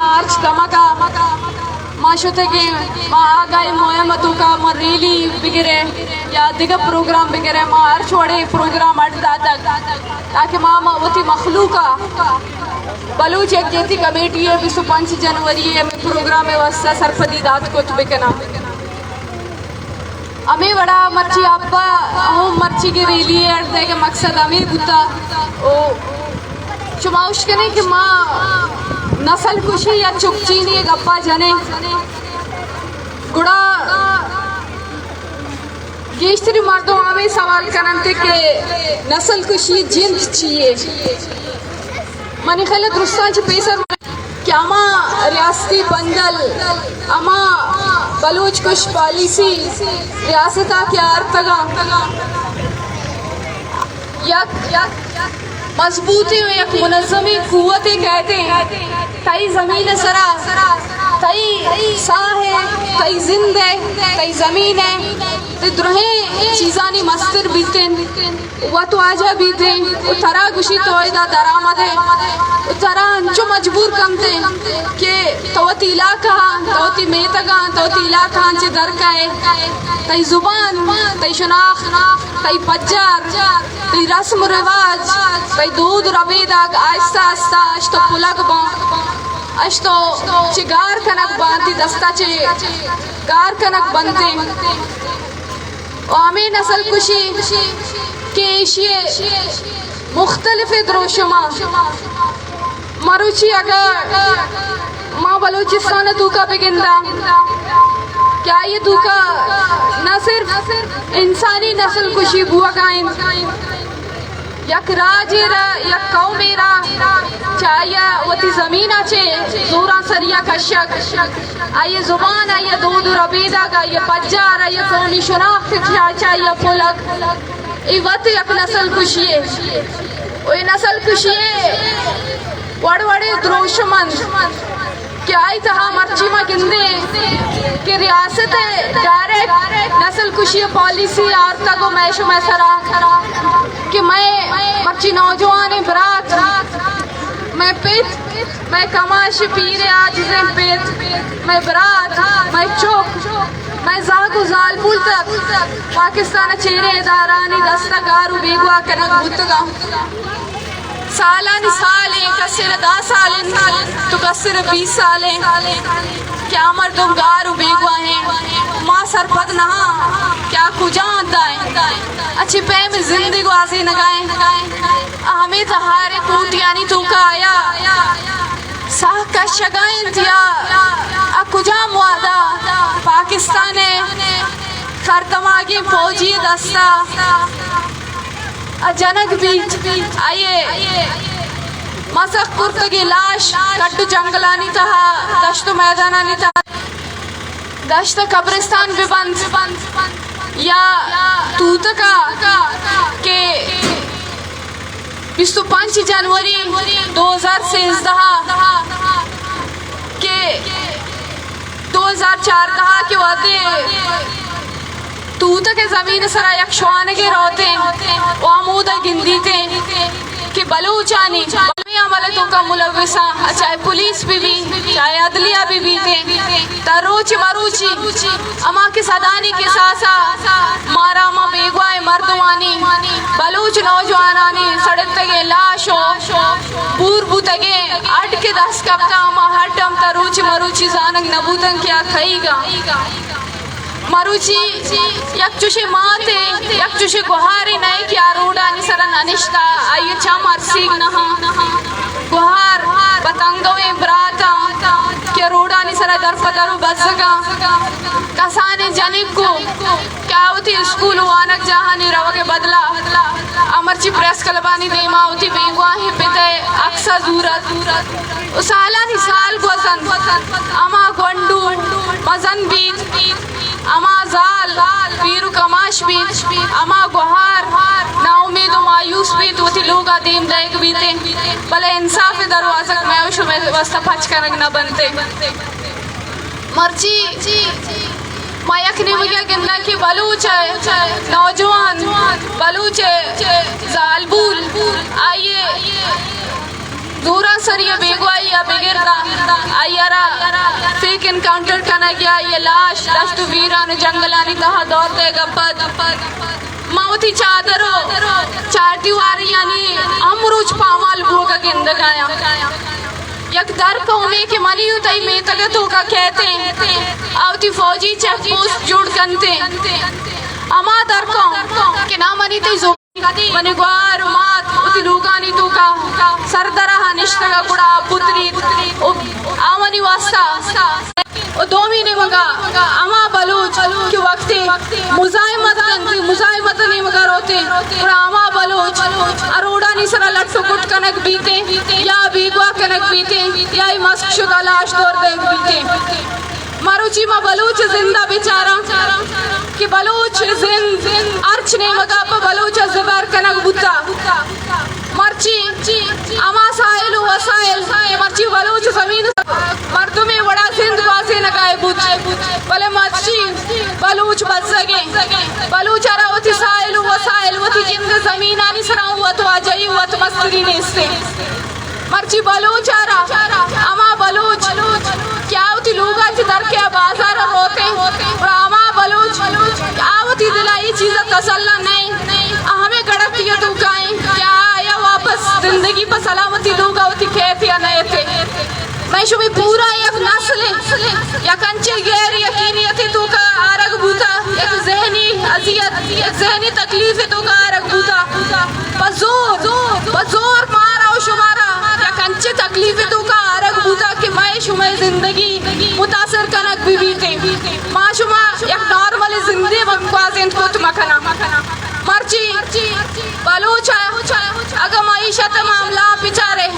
Arch Tamaka Mashoteke Magai Moyamatuka Marili Bigere या दिगा programme वगैरह मार छोड़े प्रोग्राम अटता तक ताकि मामा वती मखलूका बलूच एक जैसी कमेटी है 25 जनवरी है प्रोग्राम है वस्ता सरफदी दात को तुबेकना हमें बड़ा मर्ची अब्बा हम मर्ची के रेली है अर्धे के मकसद हमें बुता ओ चुमाउश करें कि माँ नस्ल कुशी या चुपचीनी एक अब्बा जने गुड़ा गेश्तरी मर्दों हमें सवाल करते कि नस्ल कुशी जिंद चाहिए मनी ख्याल दुरुस्तान च पेसर क्या अमा रियासती बंदल अमा बलूच कुश पॉलिसी रियासता क्या अर्तगा यक मजबूती में यक मुनज़्ज़मी कुव्वते कहते हैं तई ज़मीन सरा तई साह है तई जिंद है तई ज़मीन है ते दुरहें चीज़ानी मस्तर बीतें वो तो आजा बीतें उतरा गुशी तो इदा दरामद है उतरा अंचो मजबूर कमते के तवती इलाका तवती मेतगा तवती इलाका अंचे दर का है तई ज़ुबान तई शनाख तई पज्जार तई रस्म रिवाज तई दूध रबेदाग आहिस्ता आहिस्ता अश्तो पुलग बा अश्तो चिगार कनक बांती दस्ता चे गार कनक बनते आमी नस्ल कुशी के एशिये मुख्तलिफ द्रोशमा मरुची अगर माँ बलूचिस्तान दूका बिगिंदा क्या ये दूका न सिर्फ इंसानी नस्ल कुशी बुआ गाइन यक राजेरा यक कौमेरा चाया वती ज़मीन आचे जोरा सरिया कशक आये ज़ुबान आये दूध रबीदा का ये पज्जार आये कौमी शनाख्त चाया पुलक ये वती यक नस्ल कुशिये वो नस्ल कुशिये वड़वड़े द्रोशमन क्या आई तहा मर्ची में गिंदे कि रियासत डायरेक्ट नस्ल कुशी पॉलिसी आर्ता को मैशो में सरा कि मैं मर्ची नौजवान बरात मैं पित मैं कमाश पीरे आज से पित मैं बरात मैं चौक मैं जागो जालपुल तक पाकिस्तान चेहरे दारानी दस्तगारू बेगवा कनक बुतगा सालानी साले कसिर 10 साले तो कसिर 20 साले क्या मर्दों गारू बेगवा है माँ सरपद नहा क्या कुजान दाए अच्छी पे में जिंदगी वाजी नगाए हमें तहारे कूटियानी तू का आया साह का शगाइन दिया कुजा मुआदा पाकिस्तान खरतमागी फौजी दस्ता जनक बीच आइए मसक पुर्तगी लाश कट्टू जंगलानी तहा दश्त मैदानानी तहा दश्त कब्रिस्तान भी बंद या तूतका के 25 जनवरी 2013 के 2004 दहा के वादे तूत के ज़मीन सरा यक्षवान के रोते वामूदा गिंदी थे कि बलूचानी अमलतों का मुलविसा चाहे पुलिस भी चाहे अदलिया भी थे तरोच मरूची अमा के सदानी के सासा मारा मा बेगवाए मर्दवानी बलूच नौजवानानी सड़क तगे लाशो पूर्व तगे अट के 10 कप्ता अमा हटम तरोच मरूची जानक नबूतन क्या खाईगा मरुची यक्षुषे माते यक्षुषे गुहारी नहीं क्या रोड़ा निसरन अनिश्ता आये चामर सीग नहा गुहार पतंगों ब्राता क्या रोड़ा निसरा दरपदरु बज़गा कसाने जनिक को क्या होती स्कूल वानक जहानी रवगे बदला अमरची प्रेस कलबानी देमा होती बेगवा ही पिते अक्सा दूरत उसालानी साल गोसन अमा गोंडू मजन बीत अमा जाल पीरू कमाश बीत अमा गुहार ना उम्मीद मायूस बीत वो लोग आदम दायक बीते भले इंसाफ दरवाज़ा मैं उस में वस्ता पच कर न बनते मर्ची मायक ने मुझे कहना कि बलूच नौजवान बलूच जालबुल आइए दूरा सर ये बेगवाई या बेगिरदा आयारा फेक एनकाउंटर करना गया ये लाश दश्त वीरान जंगलानी तहा दौड़ते गप्पत माउती चादरो चाटी वारी यानी अमरूज पामाल भोगा गिंदगाया यक दर कौमे के मनी उतई में तक तो का कहते आवती फौजी चेक पोस्ट जोड़ करते अमा दर कौम के ना मनी ते जो मनी ग्वार मात उती लुगानी तो का सरदरा हनिश्तगा गुड़ा पुत्री आमनी वास्ता ओ 2 महीने मगा अमा बलूच के वक्ते मुजाहिमत नहीं मगा रोते और अमा बलूच अरोड़ा निसरा लट्टू कुट कनक बीते या बीगवा कनक बीते या मस्क शुदा लाश दौर देख बीते मारूची मा बलूच जिंदा बेचारा कि बलूच जिंद अर्च नहीं मगा पर बलूच ज़बर कनक बुता मर्ची अमा साइल वसाइल मर्ची बलूच जमीन मर्दों में बड़ा सिंध वासे नगाए बुझ भले मर्ची बलूच बच सके बलूच अरावती साइल वसाइल वती जिंद जमीन आनी सराऊ वत वाजई वत मस्तरी ने इससे मर्ची बलूच आरा अमा बलूच क्या होती लोग आज दर के बाजार रोते और अमा बलूच आवती दिलाई चीज़ तसल्ला नहीं हमें गड़ती है तू काएं क्या आया वापस जिंदगी पर सलामती लोग आवती कहते या नहीं थे मैं शुभी पूरा एक नस्ल या कंचे गैर यकीनियत तू का आरग बूता एक ज़हनी अजियत एक ज़हनी तकलीफ तू का आरग बूता बजोर मारा और शुमारा या कंचे तकलीफ तू का आरग बूता कि मैं शुमे जिंदगी मुतासर कनक बीते माँ शुमा एक नॉर्मल जिंदगी बकवासें को तुमकना मर्ची बलूच अगर मईशत मामला पिचारे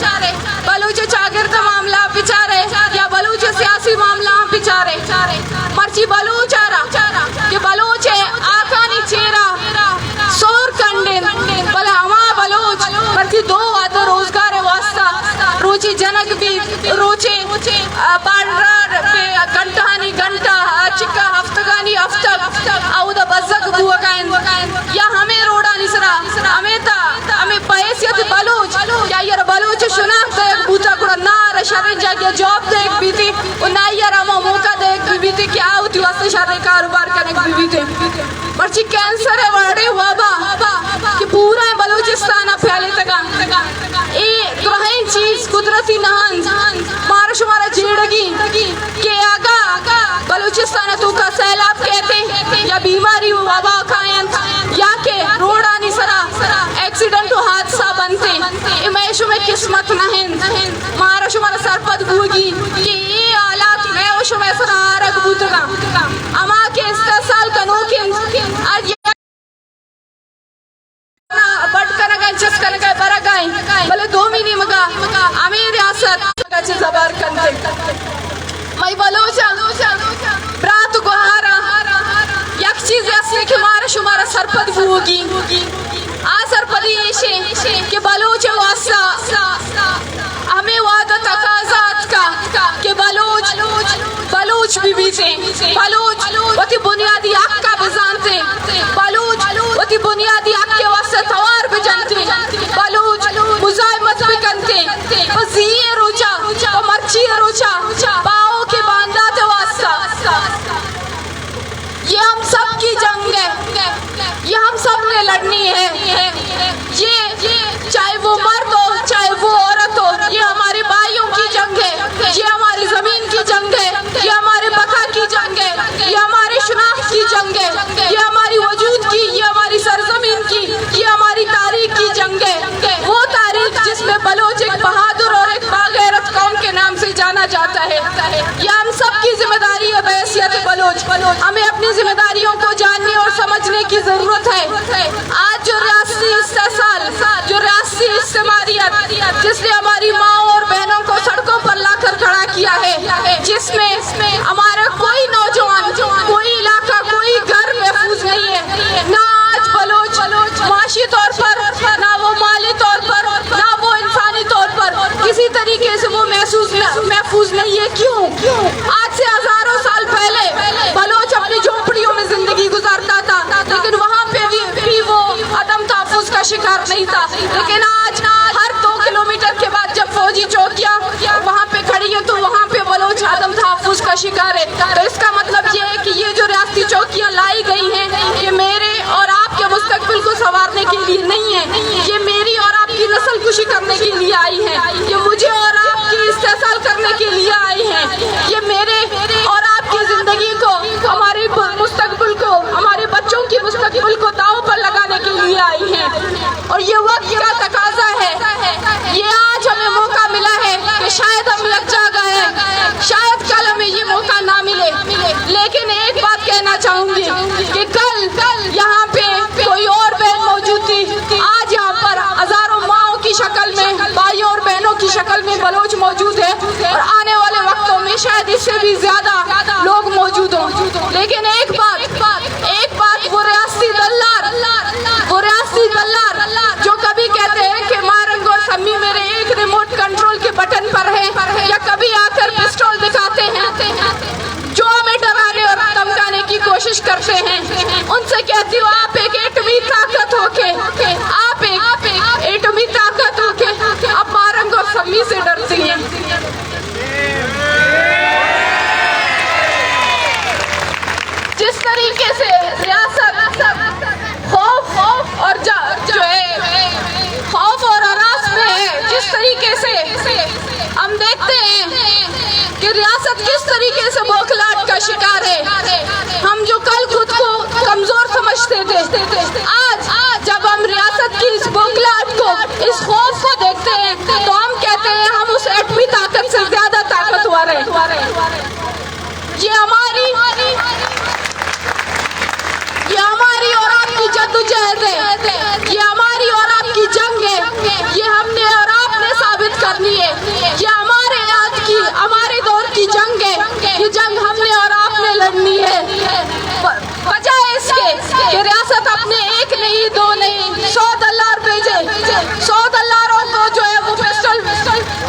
बलूच चागिर्द मामला पिचारे या बलूच सियासी मामला पिचारे मर्ची बलूच कि बलूच आकानी चेहरा सोर कंडे भले हमा बलूच मर्ची 2 आदो रोजगार वास्ता रोची जनक भी रोचे बाडरार पे घंटानी घंटा चिक्का हफ्तगानी हफ्ता आउदा बजक बुआ कायन या हमें रोड़ा निसरा हमें पैसियत बलूच या यार बलूच शुनाख्त एक बूता कुड़ा नार शरे जाके जॉब देख बीती और ना यार हम मौका देख बीती क्या होती वास्ते शरे कारोबार करने बीती मर्ची कैंसर है वाड़े वाबा कि पूरा बलूचिस्तान फैले तक ए ग्रहण चीज कुदरती नहन मारा शुमारा जेड़गी के आगा बलूचिस्तान तो का सैलाब कहते या बीमारी वबा कायन या के रोड़ा निसरा एक्सीडेंट हादसा बनते इमेशु में किस्मत नहन मारा शुमारा सरपद भूगी कि ये आलात में शुमे सरारक बुतगा अमा के इस्तेसाल कनोकिन आज बटकन गए चस्कन गए बरा गए भले 2 महीने मगा अमीर रियासत गचे जबर करते मैं बलूचा ब्रात गुहारा एक चीज ऐसे कि मारा शुमारा सरपद होगी आ सरपदी ऐसे कि बलूच वास्ता हमें वादा तकाजात का कि बलूच भी से बलूच वती बुनियादी हक का बजानते बलूच वती बुनियादी हक के वास्ते तवार भी जानते बलूच मुजाहिमत भी करते बस ये रोचा वो मर्ची रोचा पाओ के बांधा ते वास्ता ये हम सब की जंग है ये हम सब ने लड़नी है ये चाहे वो मर्द हो चाहे वो औरत हो ये हमारे भाइयों की जंग है ये हमारी जमीन की जंग है ये हमारे बका की जंग है ये हमारी शनाख्त की जंग है ये हमारी वजूद की ये हमारी सरजमीन की ये हमारी तारीख की जंग है वो तारीख जिसमें बलोच एक बहादुर और एक बागैरत कौम के नाम से जाना जाता है ये हम सब की जिम्मेदारी है बहैसियत बलोच हमें अपनी जिम्मेदारियों को जानने और समझने की जरूरत है आज जो रियासती इस्तेसाल जो रियासती इस्तेमारियत जिसने हमारी माँ और बहनों को सड़कों पर लाकर खड़ा किया है जिसमें हमारा कोई नौजवान कोई इलाका कोई घर महफूज नहीं है ना आज बलोच माशी तौर पर ना वो माली तौर पर ना वो इंसानी तौर पर किसी तरीके से वो महफूज नहीं है क्यों आज से हजारों साल पहले बलोच अपनी झोपड़ियों में जिंदगी गुजारता था लेकिन वहाँ पे भी वो अदम तहफ़्फ़ुज़ का शिकार नहीं था लेकिन आज हर 2 किलोमीटर के बाद जब फौजी चौकियाँ वहाँ पे खड़ी है तो वहाँ पे बलोच आदम तहफ़्फ़ुज़ का शिकार है। तो इसका मतलब ये है कि ये जो रियासती चौकियाँ लाई गई हैं ये मेरे और आपके मुस्तकबिल को संवारने के लिए नहीं है, ये मेरी और आपकी नस्ल कुशी करने के लिए आई है, ये मुझे और आपकी इस्तेसाल करने के लिए आई है, ये मेरे और आपकी ज़िंदगी को, हमारे मुस्तकबिल को, हमारे बच्चों की मुस्तकबिल को दांव पर लगाने के लिए आई है। और ये वक्त का तकाजा है, ये आज हमें मौका मिला है कि शायद हम यकजा गए, शायद कल हमें ये मौका ना मिले, लेकिन एक बात कहना चाहूँगी कि कल यहाँ पे कोई और बहन मौजूद थी, आज यहाँ पर हजारों माओं की शक्ल में, भाइयों और बहनों की शक्ल में बलोच मौजूद है और आने वाले वक्तों में शायद इससे भी ज्यादा लोग मौजूद हों। लेकिन एक बात वो रियासती दल्लार जो कभी कहते हैं कि मारंग और सम्मी मेरे एक रिमोट कंट्रोल के बटन पर है, या कभी आकर पिस्टल दिखाते हैं, जो हमें डराने और धमकाने की कोशिश करते हैं, उनसे कहती हूँ आप एक एटमी ताकत होके, आप एक एटमी ताकत होके अब मारंग और सम्मी से डरती हैं। जिस तरीके से रियासत खौफ और जो है खौफ और हरास में है, जिस तरीके से हम देखते हैं कि रियासत किस तरीके से बौखलाहट का शिकार है, हम जो कल खुद को कमजोर समझते थे, आज जब हम रियासत की इस बौखलाहट को, इस खौफ को देखते हैं तो हम कहते हैं हम उस एटमी ताकत से ज्यादा ताकतवर है। ये हमारी और आपकी जद्दोजहद है, ये हमारी और आपकी जंग है, ये हमने और आपने साबित करनी है, ये हमारे दौर की जंग है, ये जंग हमने और आपने लड़नी है। बजाय इसके कि रियासत अपने एक नहीं, दो नहीं, 100 दल्लार भेजे, 100 दल्लारों को जो है वो पिस्टल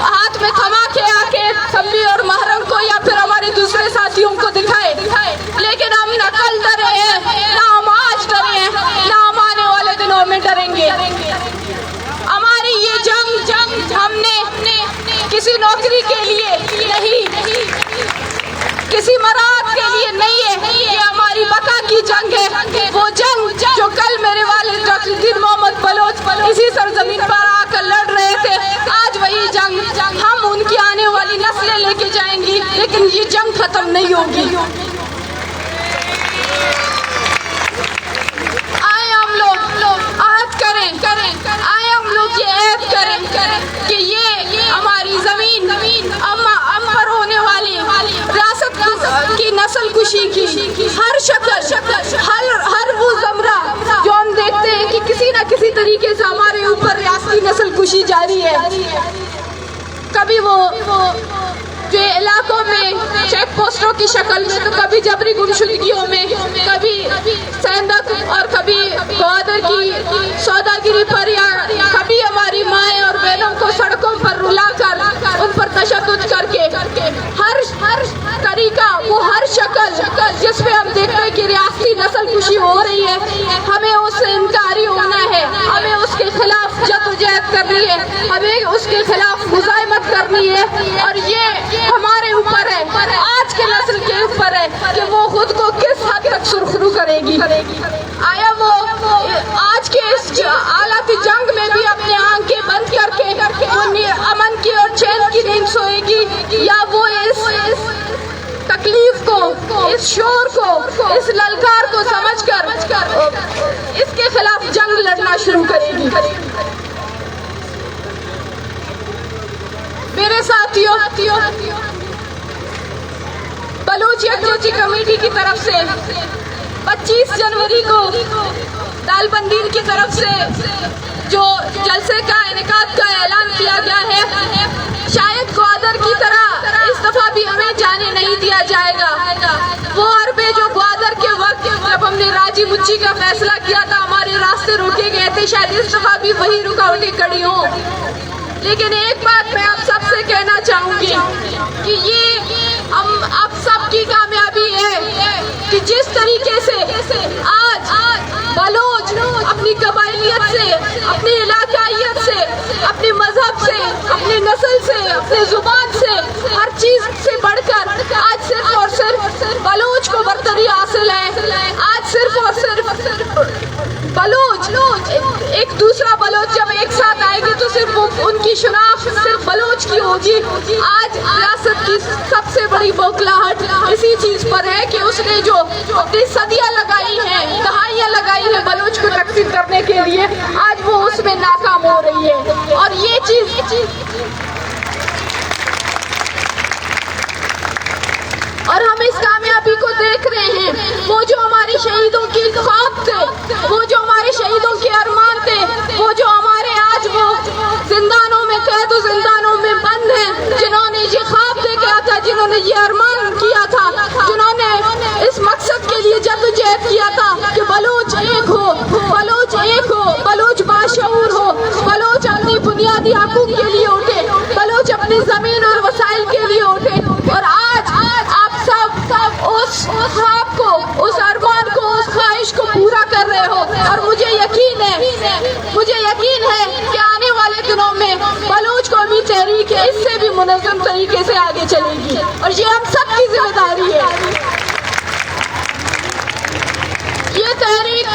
हाथ में थमा के आके सम्मी और महरम को या फिर हमारे दूसरे साथियों को दिखाए, लेकिन हम न कल डरे हैं, ना हम आज डरे हैं, ना हम आने वाले दिनों में डरेंगे। हमारी ये जंग हमने किसी नौकरी के लिए नहीं, किसी मराद के लिए नहीं है, ये हमारी बका की जंग है। वो जंग जो कल मेरे वालिद डॉक्टर मोहम्मद बलोच इसी सरजमीन पर आकर लड़ रहे थे, आज वही जंग हम उनकी आने वाली नस्लें लेके जाएंगी, लेकिन ये जंग खत्म नहीं होगी। आए हम लोग आहद करें, आए हम लोग ये ऐद करें कि ये हमारी जमीन हम पर होने वाली रियासत की नस्ल कुशी की हर शक्ल, हर वो जमरा जो हम देखते हैं कि किसी न किसी तरीके से हमारे ऊपर रियासती नस्ल कुशी जारी है। कभी वो जो इलाकों में चेक पोस्टों की शक्ल में, तो कभी जबरी गुमशुदगियों में, कभी सेंधक और कभी ग्वादर की सौदागिरी पर, या कभी हमारी माएँ और बहनों को सड़कों पर रुलाकर उन पर तशद्दुद करके, हर तरीका, वो हर शक्ल जिसमें हम देखते हैं कि रियासती नस्ल कुशी हो रही है, हमें उससे इनकारी होना है, हमें उसके खिलाफ जद्दोजहद करनी है, हमें उसके खिलाफ मुजाहिमत करनी है। और ये हमारे ऊपर है, आज के नस्ल के ऊपर है कि वो खुद को किस हद तक सुरखरू करेगी। आया वो आज के इस हालात जंग में भी अपने आंखें बंद करके वो अमन की और चैन की नींद सोएगी, या वो इस तकलीफ को, इस शोर को, इस ललकार को समझकर इसके खिलाफ जंग लड़ना शुरू करेगी। मेरे साथियों, बलूच यकजोती कमेटी की तरफ से 25 जनवरी को दालबंदीन की तरफ से जो जलसे का इनेकाद का ऐलान किया गया है, शायद ग्वादर की तरह इस दफा भी हमें जाने नहीं दिया जाएगा। वो अरबे जो ग्वादर के वक्त जब हमने राजी मुच्ची का फैसला किया था, हमारे रास्ते रोके गए थे, शायद इस दफा भी वही रुकावटें खड़ी हों। लेकिन एक बात मैं आप सबसे कहना चाहूंगी कि ये हम आप सबकी कामयाबी है कि जिस तरीके से आज बलोच अपनी कबाइलियत से, अपनी इलाकाइयत से अपने मजहब से, अपने नस्ल से, अपने जुबान से, हर चीज से बढ़कर आज सिर्फ और सिर्फ बलूच को बरतरी हासिल है। आज सिर्फ और सिर्फ बलूच, एक दूसरा बलूच जब एक साथ आएंगे तो सिर्फ उनकी शनाख्त सिर्फ बलूच की होगी। आज रियासत की सबसे बड़ी बौखलाहट इसी चीज पर है कि उसने जो अपनी सदियां लगाई हैं, दहाइयां लगाई हैं बलूच को तकसीम करने के लिए, आज वो उसमें नाकाम हो रही है। और ये चीज और हम इस कामयाबी को देख रहे हैं। वो जो हमारे शहीदों की ख्वाब थे, वो जो हमारे शहीदों के अरमान थे, वो जो हमारे आज वो जिंदानों में कैद, जिंदानों में बंद हैं, जिन्होंने ये ख्वाब देखा था, जिन्होंने ये अरमान किया था, जिन्होंने इस मकसद के लिए जद्दोजहद किया था कि बलूच एक हो, बलूच एक हो, बलूच बाशऊर हो, बलूच अपनी बुनियादी हकूक के लिए उठे, बलूच अपनी जमीन और वसाइल के लिए उठे। और आज आप सब उस ख्वाब को, उस अरमान को, उस ख्वाहिश को पूरा कर रहे हो। और मुझे यकीन है कि आने वाले दिनों में बलूच कौमी तहरीक इससे भी मुनज़्ज़म तरीके से आगे चलेगी और ये हम सब की जिम्मेदारी है। ये तहरीक,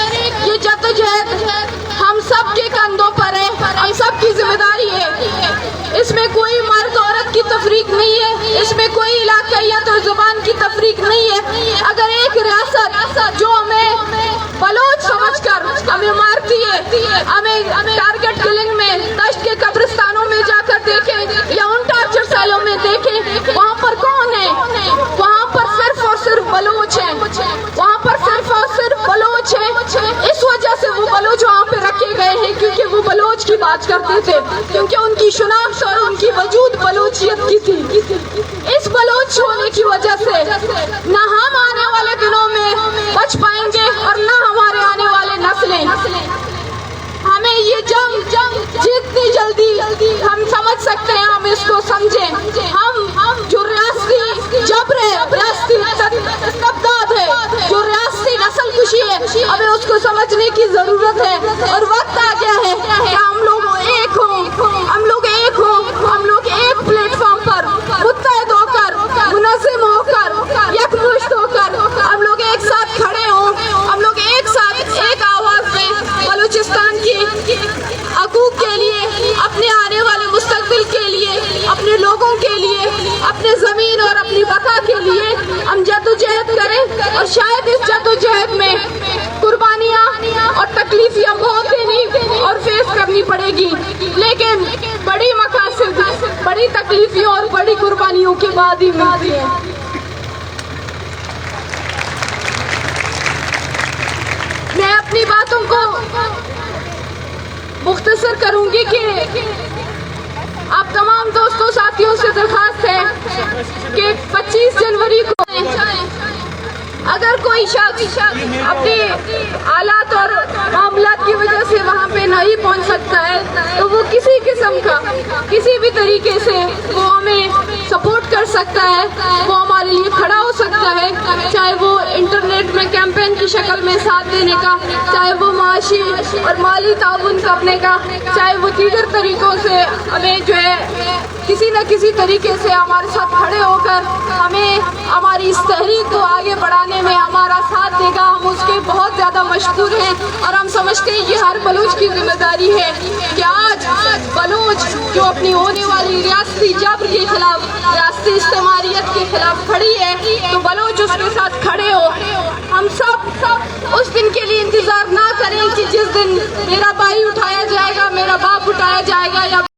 ये जद्दोजहद हम सब के कंधों पर है, हम सब की जिम्मेदारी है। इसमें कोई मर्द औरत की तफरीक नहीं है, इसमें कोई इलाकाइयत और जुबान की तफरीक नहीं है। अगर एक रियासत जो हमें बलोच समझकर हमें मारती है, हमें टारगेट किलिंग में दश्त के कब्रिस्तानों में जाकर देखे या उन टॉर्चर सेलों में देखे, वहाँ पर कौन है? वहाँ पर सिर्फ और सिर्फ बलोच है, वहाँ पर सिर्फ और सिर्फ बलोच है। इस वजह से वो बलोच वहाँ पे रखे गए हैं क्योंकि वो बलोच की बात करते थे, क्योंकि उनकी शनाख्त और उनकी वजूद बलोचियत की थी। इस बलोच होने की वजह से न हम आने वाले दिनों में बच पाएंगे और न हमारे आने वाले नस्लें। हमें ये जंग जितनी जल्दी हम समझ सकते हैं, हम इसको समझें। हम जो रियासती जबर है, रियासती इस्तबदाद है, जो रियासती नस्ल कुशी है, हमें उसको समझने की जरूरत है। और वक्त आ गया है कि हम लोग एक हों, हम लोग एक हों, हम लोग एक प्लेटफॉर्म पर मुत्तहद होकर, मुनज़्ज़म होकर, यकमुश्त होकर हम लोग एक साथ खड़े हों, हम लोग एक साथ एक आवाज में बलूचिस्तान की हकूक के लिए, अपने आने वाले मुस्तकबिल के लिए, अपने लोगों के लिए, अपने जमीन और अपनी बका के लिए हम जद्दोजहद करें। और शायद इस जद्दोजहद में कुर्बानियाँ और तकलीफियाँ बहुत देनी और फेस करनी पड़ेगी, लेकिन बड़ी मकासद, बड़ी तकलीफियों और बड़ी कुर्बानियों के बाद ही मिलती है। मैं अपनी बातों को मुख्तसर करूंगी कि आप तमाम दोस्तों साथियों से दरखास्त है कि 25 जनवरी को अगर कोई शख्स अपने हालात और मामलात की वजह से वहाँ पे नहीं पहुँच सकता है, तो वो किसी किस्म का, किसी भी तरीके से वो हमें सपोर्ट कर सकता है, वो हमारे लिए खड़ा हो सकता है, चाहे वो इंटरनेट में कैंपेन की शक्ल में साथ देने का, चाहे वो माशी और माली ताउन करने का, चाहे वो दीगर तरीकों से हमें जो है किसी न किसी तरीके से हमारे साथ खड़े होकर हमें हमारी इस तहरीक को आगे बढ़ाने में हमारा साथ देगा। हम उसके बहुत ज़्यादा मशहूर हैं और हम समझते हैं ये हर बलूच की जिम्मेदारी है कि आज बलूच जो अपनी होने वाली रियासती जबर के खिलाफ, रियासती इस्तेमारियत के खिलाफ खड़ी है, तो बलूच उसके साथ खड़े हो। हम सब उस दिन के लिए इंतजार ना करें कि जिस दिन मेरा भाई उठाया जाएगा, मेरा बाप उठाया जाएगा या